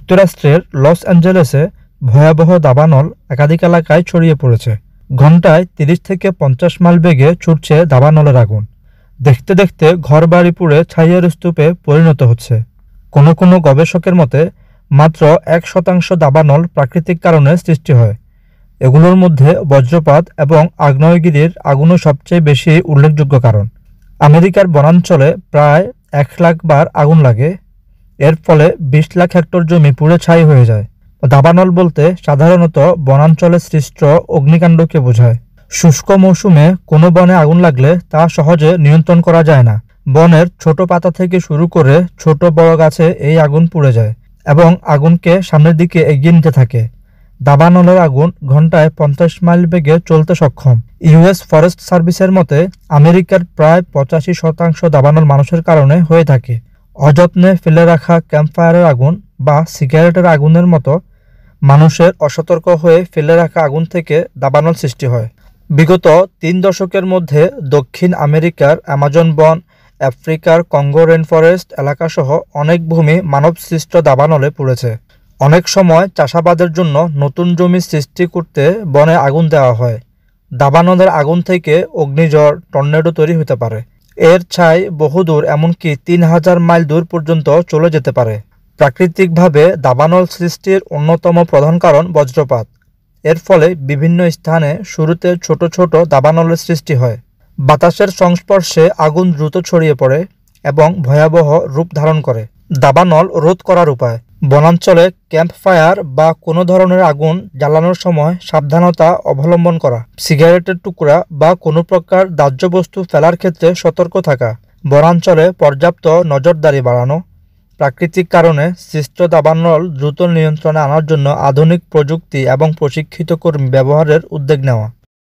যুক্তরাষ্ট্রের লস অ্যাঞ্জেলেসে ভয়াবহ দাবানল একাধিক এলাকায় ছড়িয়ে পড়েছে। ঘণ্টায় ৩০ থেকে ৫০ মাইল বেগে ছুটছে দাবানলের আগুন। দেখতে দেখতে ঘরবাড়ি পুড়ে ছাইয়ের স্তূপে পরিণত হচ্ছে। কোনো কোনো গবেষকের মতে মাত্র ১% দাবানল প্রাকৃতিক কারণে সৃষ্টি হয়। এগুলোর মধ্যে বজ্রপাত এবং আগ্নেয়গিরির আগুনও সবচেয়ে বেশি উল্লেখযোগ্য কারণ। আমেরিকার বনাঞ্চলে প্রায় ১,০০,০০০ বার আগুন লাগে। এর ফলে ২০ লাখ হেক্টর জমি পুড়ে ছাই হয়ে যায়। দাবানল বলতে সাধারণত বনাঞ্চলে সৃষ্ট অগ্নিকাণ্ডকে বোঝায়। শুষ্ক মৌসুমে কোনো বনে আগুন লাগলে তা সহজে নিয়ন্ত্রণ করা যায় না। বনের ছোট পাতা থেকে শুরু করে ছোট বড় গাছে এই আগুন পুড়ে যায় এবং আগুনকে সামনের দিকে এগিয়ে নিতে থাকে। দাবানলের আগুন ঘণ্টায় ৫০ মাইল বেগে চলতে সক্ষম। ইউএস ফরেস্ট সার্ভিসের মতে আমেরিকার প্রায় ৮৫% দাবানল মানুষের কারণে হয়ে থাকে। অযত্নে ফেলে রাখা ক্যাম্পফায়ারের আগুন বা সিগারেটের আগুনের মতো মানুষের অসতর্ক হয়ে ফেলে রাখা আগুন থেকে দাবানল সৃষ্টি হয়। বিগত ৩ দশকের মধ্যে দক্ষিণ আমেরিকার অ্যামাজন বন, আফ্রিকার কঙ্গো রেইনফরেস্ট এলাকাসহ অনেক ভূমি মানবসৃষ্ট দাবানলে পুড়েছে। অনেক সময় চাষাবাদের জন্য নতুন জমি সৃষ্টি করতে বনে আগুন দেওয়া হয়। দাবানলের আগুন থেকে অগ্নিঝড়, টর্নেডো তৈরি হতে পারে। এর ছাই বহুদূর, এমনকি ৩,০০০ মাইল দূর পর্যন্ত চলে যেতে পারে। প্রাকৃতিকভাবে দাবানল সৃষ্টির অন্যতম প্রধান কারণ বজ্রপাত। এর ফলে বিভিন্ন স্থানে শুরুতে ছোট ছোট দাবানলের সৃষ্টি হয়। বাতাসের সংস্পর্শে আগুন দ্রুত ছড়িয়ে পড়ে এবং ভয়াবহ রূপ ধারণ করে। দাবানল রোধ করার উপায়: বনাঞ্চলে ক্যাম্পফায়ার বা কোনো ধরনের আগুন জ্বালানোর সময় সাবধানতা অবলম্বন করা। সিগারেটের টুকরা বা কোনো প্রকার দাহ্য বস্তু ফেলার ক্ষেত্রে সতর্ক থাকা। বনাঞ্চলে পর্যাপ্ত নজরদারি বাড়ানো। প্রাকৃতিক কারণে সৃষ্ট দাবানল দ্রুত নিয়ন্ত্রণে আনার জন্য আধুনিক প্রযুক্তি এবং প্রশিক্ষিত কর্মী ব্যবহারের উদ্যোগ নেওয়া।